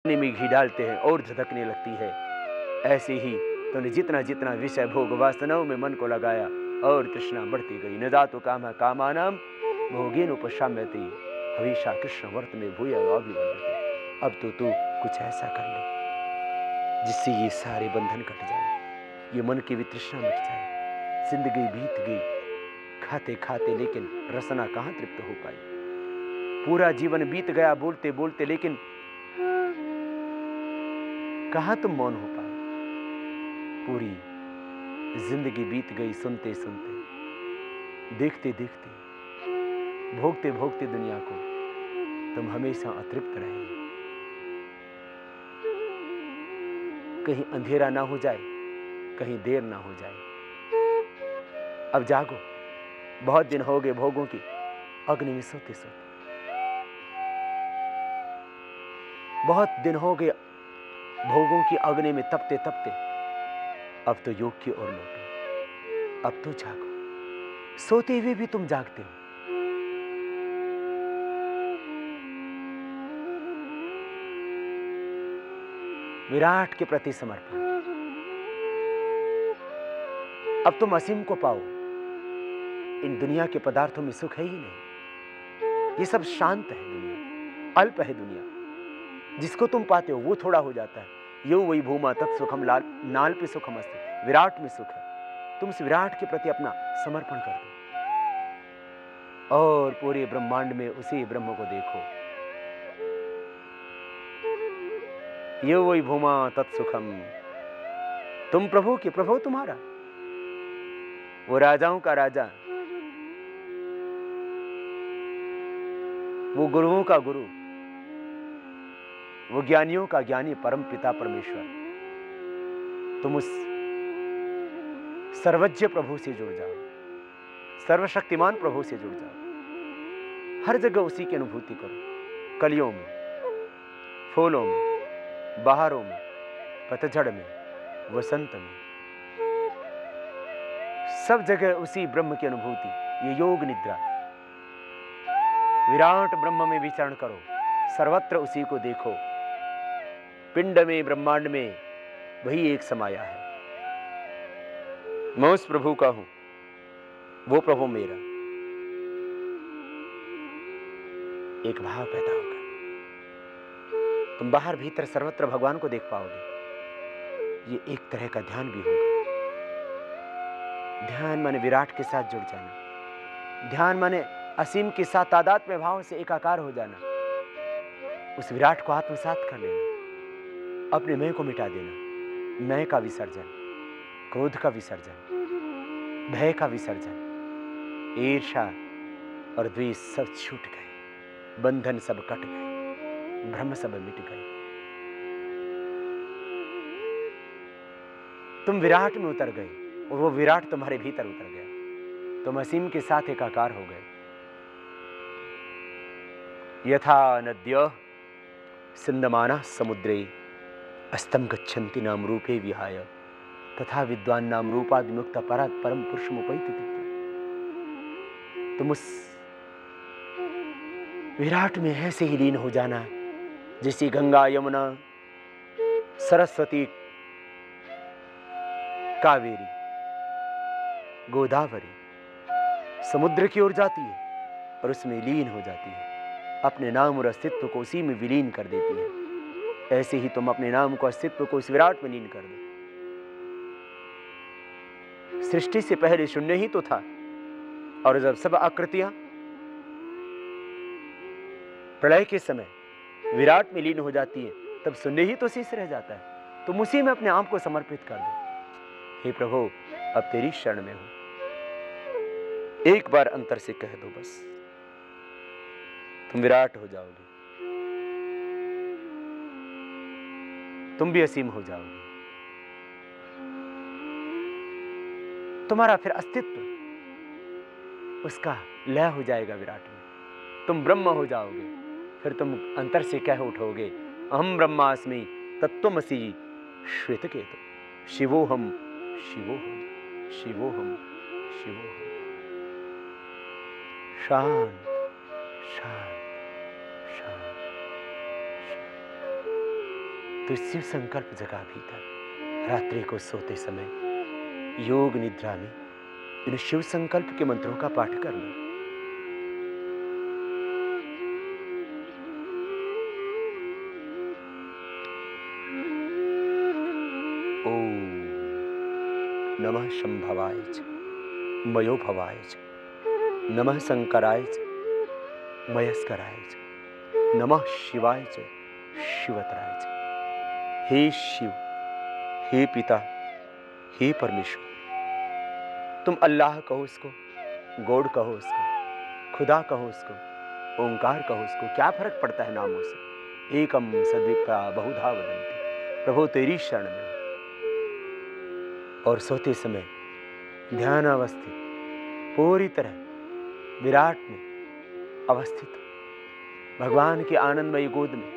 पानी में घी डालते हैं और धधकने लगती है। ऐसे ही तूने जितना जितना विषय भोग वासनाओं में मन को लगाया और तृष्णा बढ़ती गई। न जातो काम कामानाम भोगेन उपशाम्यते हविषा कृष्ण वर्त में भूय अभिवंदते। अब तो तू कुछ ऐसा कर ले जिससे ये सारे बंधन कट जाए, ये मन की वितृष्णा मिट जाए। जिंदगी बीत गई खाते खाते, लेकिन रसना कहाँ तृप्त हो पाई। पूरा जीवन बीत गया बोलते बोलते, लेकिन कहाँ तुम मौन हो पाए। पूरी जिंदगी बीत गई सुनते सुनते, देखते देखते, भोगते भोगते दुनिया को। तुम हमेशा अतृप्त रहे। कहीं अंधेरा ना हो जाए, कहीं देर ना हो जाए। अब जागो, बहुत दिन हो गए भोगों की अग्नि में सोते सोते। बहुत दिन हो गए भोगों की अग्नि में तपते तपते। अब तो योग की ओर लौटो, अब तो जागो। सोते हुए भी तुम जागते हो। विराट के प्रति समर्पण। अब तुम असीम को पाओ। इन दुनिया के पदार्थों में सुख है ही नहीं। ये सब शांत है दुनिया, अल्प है दुनिया। जिसको तुम पाते हो वो थोड़ा हो जाता है। यो वही भूमा तत्सुखम लाल नाल पे सुखम अस्ति। विराट में सुख है। तुम इस विराट के प्रति अपना समर्पण कर दो और पूरे ब्रह्मांड में उसी ब्रह्म को देखो। यो वही भूमा तत्सुखम। तुम प्रभु के प्रभु तुम्हारा, वो राजाओं का राजा, वो गुरुओं का गुरु, वो ज्ञानियों का ज्ञानी परम पिता परमेश्वर। तुम उस सर्वज्ञ प्रभु से जुड़ जाओ, सर्वशक्तिमान प्रभु से जुड़ जाओ। हर जगह उसी की अनुभूति करो। कलियों में, फूलों में, बहारों में, पतझड़ में, वसंत में, सब जगह उसी ब्रह्म की अनुभूति। ये योग निद्रा। विराट ब्रह्म में विचरण करो, सर्वत्र उसी को देखो। पिंड में, ब्रह्मांड में वही एक समाया है। मैं उस प्रभु का हूं, वो प्रभु मेरा। एक भाव पैदा होगा। तुम बाहर भीतर सर्वत्र भगवान को देख पाओगे। ये एक तरह का ध्यान भी होगा। ध्यान माने विराट के साथ जुड़ जाना। ध्यान माने असीम के साथ तादात्म्य भाव से एकाकार हो जाना। उस विराट को आत्मसात कर लेना। अपने मैं को मिटा देना। मैं का विसर्जन, क्रोध का विसर्जन, भय का विसर्जन, ईर्ष्या और द्वेष सब छूट गए। बंधन सब कट गए। भ्रम सब मिट गए। तुम विराट में उतर गए और वो विराट तुम्हारे भीतर उतर गया। तुम असीम के साथ एकाकार हो गए। यथा नद्यः सिंदमानः समुद्रे अस्तम गच्छन्ति नाम रूपे विहाय तथा विद्वान नाम रूपादिमुक्त परात् परम पुरुषमुपैति। तुम उस विराट में ऐसे ही लीन हो जाना जैसे गंगा, यमुना, सरस्वती, कावेरी, गोदावरी समुद्र की ओर जाती है और उसमें लीन हो जाती है। अपने नाम और अस्तित्व को उसी में विलीन कर देती है। ऐसे ही तुम अपने नाम को, अस्तित्व को इस विराट में लीन कर दो। सृष्टि से पहले शून्य ही तो था, और जब सब आकृतियां प्रलय के समय विराट में लीन हो जाती है, तब शून्य ही तो शेष रह जाता है। तुम उसी में अपने आप को समर्पित कर दो। हे प्रभु, अब तेरी शरण में हूं। एक बार अंतर से कह दो बस, तुम विराट हो जाओगे। तुम भी असीम हो जाओगे। तुम्हारा फिर अस्तित्व उसका लय हो जाएगा विराट में। तुम ब्रह्म हो जाओगे। फिर तुम अंतर से कह उठोगे, अहम ब्रह्मास्मि तत्त्वमसि श्वेतकेतु शिवोहम शिवोहम शिवोहम शिवोहम। शांत शांत शांत शांत। तो शिव संकल्प जगा भीतर। रात्रि को सोते समय योग निद्रा में इन शिव संकल्प के मंत्रों का पाठ करना। ओम नमः शंभवाय च मयोभवाय च, नमः शंकराय च मयस्कराय च, नमः शिवाय च शिवतराय च। हे शिव, हे पिता, हे परमेश्वर, तुम अल्लाह कहो उसको, गॉड कहो उसको, खुदा कहो उसको, ओंकार कहो उसको, क्या फर्क पड़ता है नामों से। एकम सद्विप्रा बहुधा वदन्ति। प्रभु तेरी शरण में और सोते समय ध्यान अवस्थित पूरी तरह विराट में अवस्थित भगवान की आनंदमयी गोद में,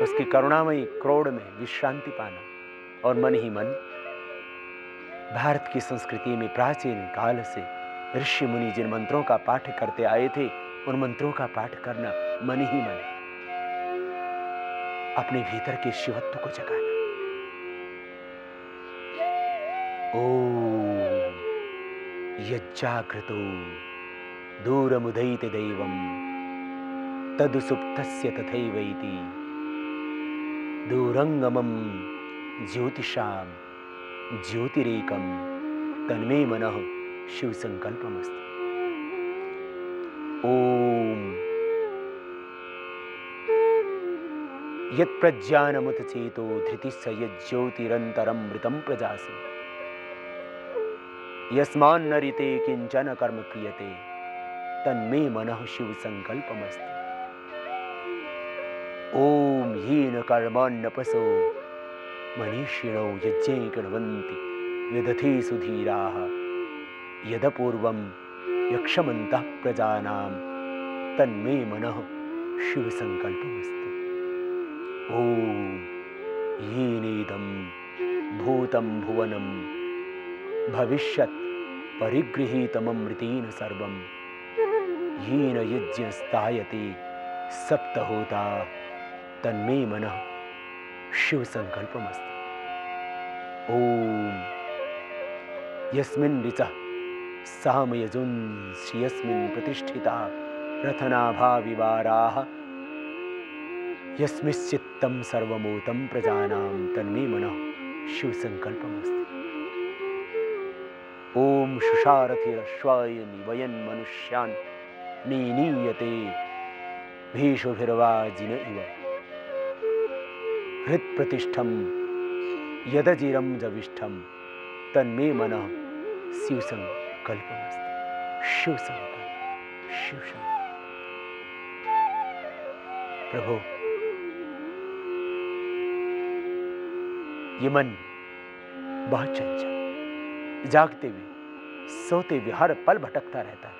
उसकी करुणामयी क्रोड़ में विश्रांति पाना। और मन ही मन भारत की संस्कृति में प्राचीन काल से ऋषि मुनि जिन मंत्रों का पाठ करते आए थे, उन मंत्रों का पाठ करना मन ही मन, अपने भीतर के शिवत्व को जगाना। ओम यज्जाग्रतो दूरमुदयते दैवं तदुसुप्तस्य तथैवैति दूरंगमं ज्योतिषां ज्योतिरेकं तन्मे मनः शिव संकल्पमस्तु। ओम यत्प्रज्ञानमुत चेतो धृतिस्स यज्ज्योतिरन्तरमृतं प्रजासु यस्मान्नरिते किंचन कर्म क्रियते तन्मे मनः शिव संकल्पमस्तु। ओम येन कर्माण्यपसो मनीषिणो यज्ञे कृण्वन्ति विदधेषु धीराः यदपूर्वं यक्षमन्तः प्रजानां तन्मे मनः शिव संकल्पमस्तु। ओम येनेदं भूतं भुवनं भविष्यत् परिगृहीतममृतेन सर्वं येन यज्ञस्तायते सप्तहोता तन्मे मनः शिव संकल्पमस्तु। ओम यस्मिन् ऋचः सामयजुंसि यस्मिन् प्रतिष्ठिता रथनाभा विवाराः यस्मिश्चित्तं सर्वमूतं प्रजानां तन्मे मनः शिव संकल्पमस्तु। ओम शुशारथिरश्वाय निवयन् मनुष्यान् निनीयते भीषुभिर्वाजिन इव हृत्प्रतिष्ठं यदजिरं जविष्ठं तन्मे मनः शिव संकल्पमस्तु। शिव संकल्प, शिव संकल्प। प्रभु, ये मन बहुत चंचल, जागते हुए सोते हुए हर पल भटकता रहता है,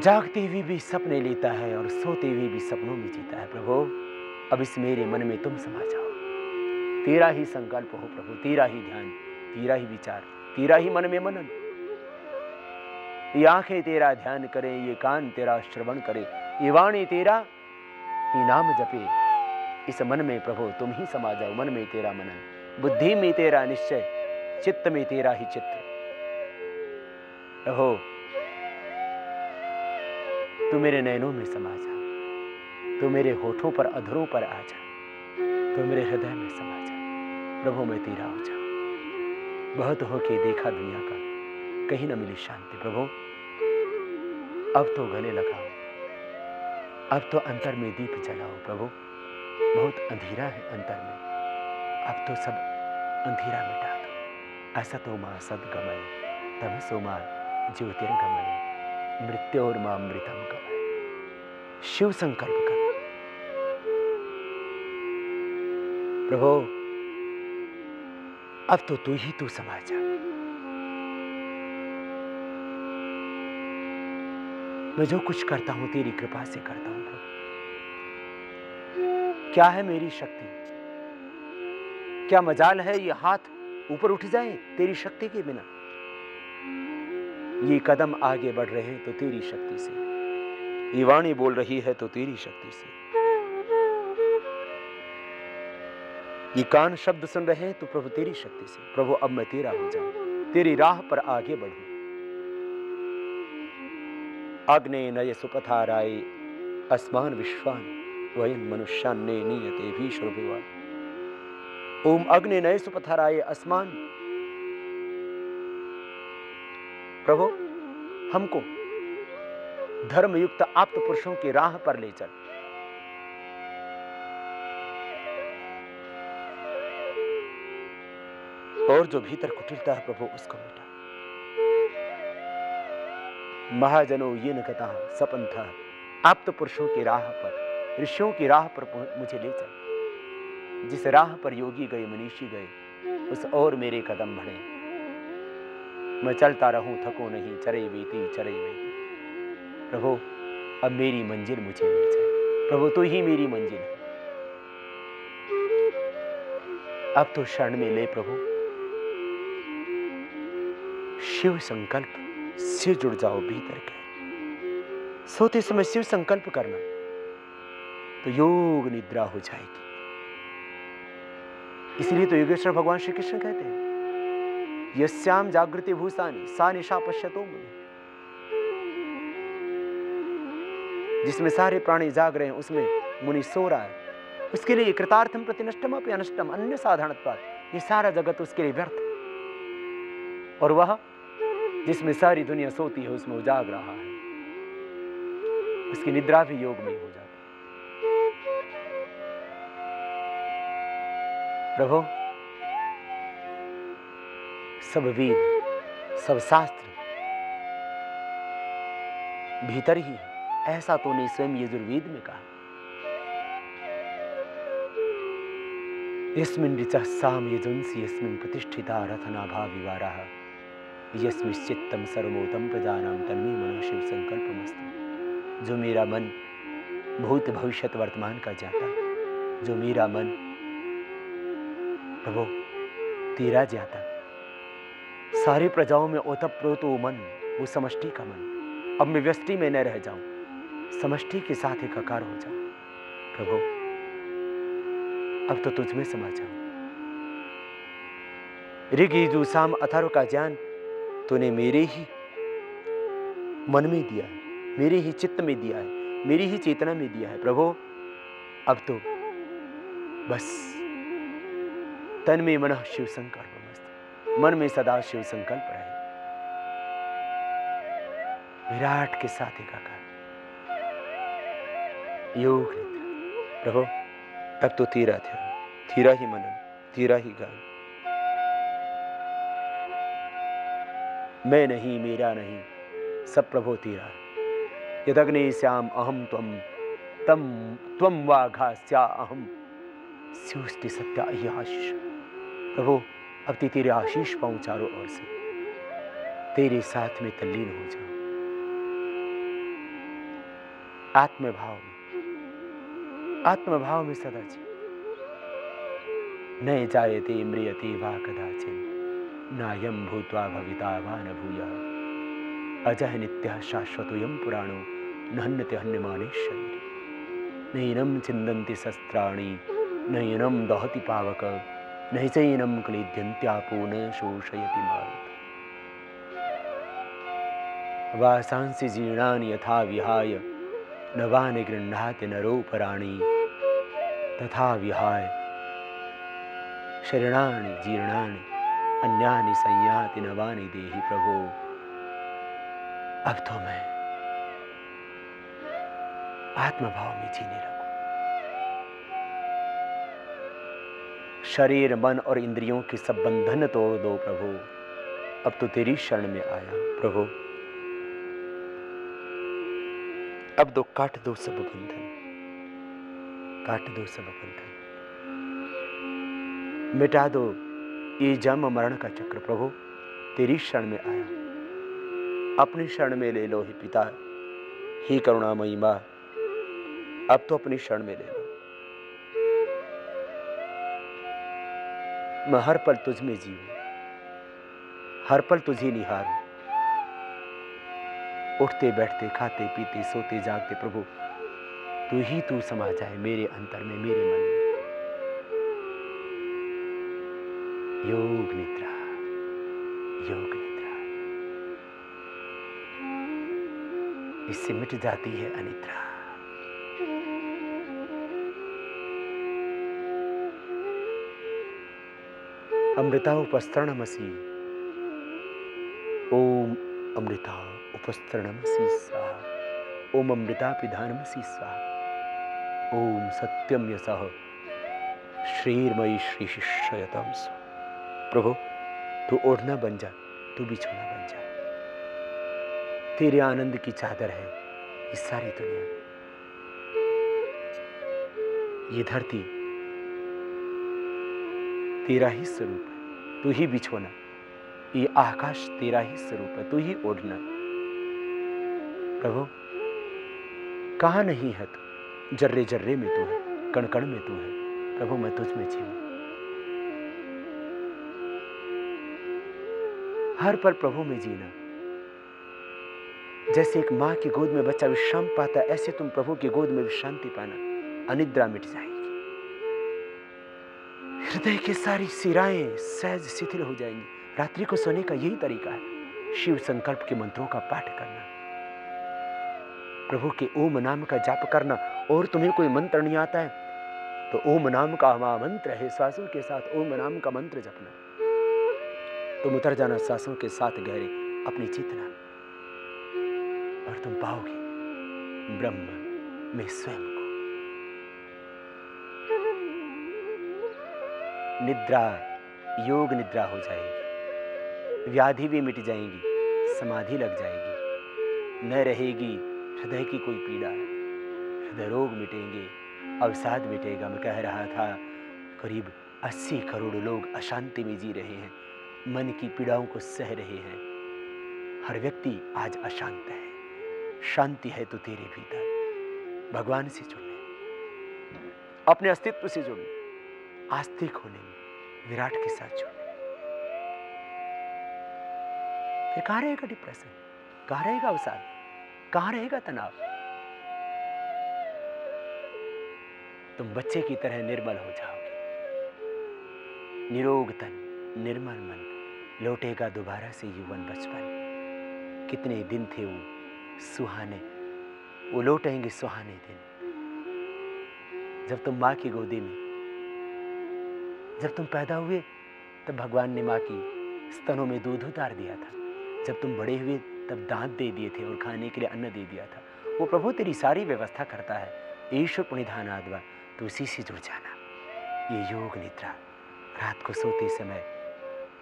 जागते हुए भी सपने लेता है और सोते हुए भी सपनों में जीता है। प्रभु, अब इस मेरे मन में तुम समा जाओ। तेरा ही संकल्प हो प्रभु, तेरा ही ध्यान, तेरा ही विचार, तेरा ही मन में मनन। ये आंखें तेरा ध्यान करें, ये कान तेरा श्रवण करे, ये वाणी तेरा ही नाम जपे। इस मन में प्रभु तुम ही समा जाओ। मन में तेरा मनन, बुद्धि में तेरा निश्चय, चित्त में तेरा ही चित्र। प्रभु, तू मेरे नैनों में समा जा, तू मेरे होठों पर अधरों पर आ जा, तू मेरे हृदय में समा जा। प्रभु, मैं तेरा हो जाऊं। बहुत होके देखा दुनिया का, कहीं न मिली शांति। प्रभु, अब तो गले लगाओ, अब तो अंतर में दीप जलाओ। प्रभु, बहुत अंधेरा है अंतर में, अब तो सब अंधेरा मिटा दो। असतो मा सद्गमय तमसो मा ज्योतिर्गमय मृत्योर्मामृतं गमय। शिव संकल्प कर प्रभु, अब तो तू ही तू समा जा। मैं जो कुछ करता हूं तेरी कृपा से करता हूं प्रभु। क्या है मेरी शक्ति, क्या मजाल है ये हाथ ऊपर उठ जाए तेरी शक्ति के बिना। ये कदम आगे बढ़ रहे हैं तो तेरी शक्ति से, ये वाणी बोल रही है तो तेरी शक्ति से। ये कान शब्द सुन रहे हैं तो प्रभु तेरी शक्ति से। प्रभु अब मैं तेरा हो जाऊं, तेरी राह पर आगे बढ़ूं। अग्ने नय सुपथाराय अस्मान विश्वान वयं मनुष्यान्ने नीयते भीषुर्भिवा। ओम अग्ने नय सुपथाराय अस्मान। प्रभु हमको धर्मयुक्त आप्त पुरुषों की राह पर ले चल। और जो भीतर कुटिलता है प्रभु उसको मिटा। महाजनों ये न कथा सपंथ आप्त पुरुषों की राह पर, ऋषियों की राह पर मुझे ले चल। जिस राह पर योगी गए, मनीषी गए, उस और मेरे कदम बढ़े। मैं चलता रहूं, थको नहीं, चरे बीती चरे बीती। प्रभु अब मेरी मंजिल मुझे मिल जाए। प्रभु तू ही मेरी मंजिल है। अब तो शरण में ले प्रभु। शिव संकल्प से जुड़ जाओ भीतर के। सोते समय शिव संकल्प करना तो योग निद्रा हो जाएगी। इसलिए तो योगेश्वर भगवान श्री कृष्ण कहते हैं यस्याम जागृति भूषानि सा निशा पश्यतो मुनि। जिसमें सारे प्राणी जाग रहे हैं उसमें मुनि सो रहा है। उसके लिए कृतार्थम प्रति नष्टम अपि अनष्टम अन्य साधारणत्वात्। ये सारा जगत उसके लिए व्यर्थ है। और वह जिसमें सारी दुनिया सोती है उसमें जाग रहा है। उसकी निद्रा भी योग में हो जाती है। प्रभु सब वेद सब शास्त्र भीतर ही है। ऐसा तो नहीं स्वयं यजुर्वेद में कहा। यस्मिन् ऋचः साम यजुंसि यस्मिन् प्रतिष्ठिता रथनाभा विवारः यस्मिश्चित्तम सर्वोतम प्रजानाम तन्मे मनो शिव संकल्पमस्तु। जो मेरा मन भूत भविष्यत वर्तमान का जाता, जो मेरा मन प्रभु तेरा जाता, सारी प्रजाओं में ओतप्रोत वो मन, वो समष्टि का मन। अब मैं व्यष्टि में न रह जाऊं, समष्टि के साथ एकाकार हो जाऊं। प्रभु अब तो तुझ में समा जाऊं। ऋग यजुः साम अथर्व का ज्ञान तूने मेरे ही मन में दिया है, मेरे ही चित्त में दिया है, मेरी ही चेतना में दिया है। प्रभु अब तो बस तन में मन शिव संकल्प मस्त, मन में सदा शिव संकल्प रहे। विराट के साथ एकाकार योग निद्रा। प्रभु अब तो तेरा ध्यान, तेरा ही मनन, तेरा ही गान। मैं नहीं, मेरा नहीं, सब प्रभु तेरा है। यदग्ने श्याम अहम त्वम तम त्वम वाघास्या अहम स्युष्टि सत्या ये आशीष। प्रभु अब तेरे आशीष पाऊं चारों ओर से, तेरे साथ में तल्लीन हो जाऊं। आत्मभाव में सदा जी। न जायते म्रियते वा कदाचिन नायं भूत्वा भविता वा न भूयः अजः नित्यः शाश्वतोऽयं पुराणो न हन्यते हन्यमाने शरीरे। नैनं छिन्दन्ति शस्त्राणि नैनं दहति पावक नहि चैनं क्लेद्यन्त्यापो न शोषयति मारुतः। वासांसि जीर्णानि यथा विहाय नवानि गृह्णाति नरोपराणि तथा विहाय शरणानि जीर्णानि अन्यानि संयाति नवानि देहि। प्रभु अब तो मैं आत्मभाव में जीने लगूं। शरीर मन और इंद्रियों के सब बंधन तोड़ दो प्रभु। अब तो तेरी शरण में आया प्रभु। अब तो काट दो सब बंधन, काट दो सब बंधन, मिटा दो ये जन्म मरण का चक्र। प्रभु तेरी शरण में आया, अपनी शरण में ले लो ही पिता, ही करुणामयी मां। अब तो अपनी शरण में ले लो। मैं हर पल तुझ में जीऊं, हर पल तुझे निहारूं। उठते बैठते, खाते पीते, सोते जागते प्रभु तू समा जाए मेरे अंतर में, मेरे मन में। योग निद्रा, योग निद्रा, इससे मिट जाती है अनिद्रा। अमृता उपस्तरणमसि, ओम अमृता उपस्तरणमसि स्वाहा, ओम अमृता पिधानमसि स्वाहा, ओम सत्यम यशः श्रीर्मयी श्री शिष्यतम। प्रभु तू ओढ़ना बन जा, तू बिछोना बन जा। तेरे आनंद की चादर है ये सारी दुनिया, ये धरती तेरा ही स्वरूप है, तू ही बिछोना। ये आकाश तेरा ही स्वरूप है, तू ही ओढ़ना। प्रभु कहाँ नहीं है तू, जर्रे जर्रे में तू है, कण कण में तू है। प्रभु मैं तुझ में जीऊं, हर पल प्रभु में जीना। जैसे एक माँ की गोद में बच्चा विश्राम पाता है, ऐसे तुम प्रभु की गोद में विश्रांति पाना। अनिद्रा मिट जाएगी, हृदय की सारी सिराएं सहज शिथिल हो जाएंगी। रात्रि को सोने का यही तरीका है, शिव संकल्प के मंत्रों का पाठ करना, प्रभु के ओम नाम का जाप करना। और तुम्हें कोई मंत्र नहीं आता है तो ओम नाम का महामंत्र है, श्वासों के साथ ओम नाम का मंत्र जपना। तुम उतर जाना श्वासों के साथ गहरे अपनी चेतना, और तुम पाओगे ब्रह्म में स्वयं को। निद्रा, योग निद्रा हो जाएगी, व्याधि भी मिट जाएंगी, समाधि लग जाएगी, न रहेगी हृदय की कोई पीड़ा, हृदय रोग मिटेंगे, अवसाद मिटेगा। मैं कह रहा था करीब 80 करोड़ लोग अशांति में जी रहे हैं, मन की पीड़ाओं को सह रहे हैं। हर व्यक्ति आज अशांत है। शांति है तो तेरे भीतर, भगवान से जुड़ने, अपने अस्तित्व से जुड़ने, आस्तिक होने में, विराट के साथ जुड़ने। फिर कहाँ रहेगा डिप्रेशन, कहाँ रहेगा अवसाद, कहाँ रहेगा तनाव। तुम बच्चे की तरह निर्मल हो जाओगे। निरोग तन, निर्मल मन, लौटेगा दोबारा से युवन बचपन। कितने दिन थे वो सुहाने, वो लौटेंगे सुहाने दिन। जब तुम माँ की गोदी में, जब तुम पैदा हुए तब भगवान ने माँ की स्तनों में दूध उतार दिया था। जब तुम बड़े हुए तब दांत दे दिए थे और खाने के लिए अन्न दे दिया था। वो प्रभु तेरी सारी व्यवस्था करता है। ईश्वर पुनिधान आद्वा, तो उसी से जुड़ जाना। ये योग निद्रा, रात को सोते समय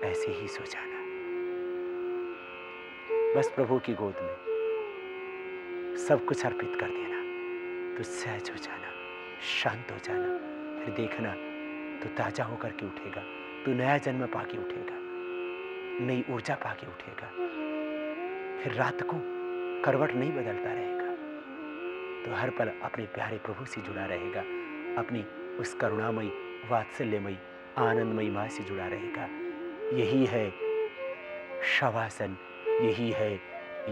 ऐसे ही सो जाना, बस प्रभु की गोद में सब कुछ अर्पित कर देना। तो सहज हो जाना, शांत हो जाना। फिर देखना तो ताजा होकर के उठेगा, तो नया जन्म पाके उठेगा, नई ऊर्जा पाके उठेगा। फिर रात को करवट नहीं बदलता रहेगा, तो हर पल अपने प्यारे प्रभु से जुड़ा रहेगा, अपनी उस करुणामयी, वात्सल्यमयी, आनंदमयी माँ से जुड़ा रहेगा। यही है शवासन, यही है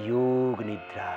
योग निद्रा।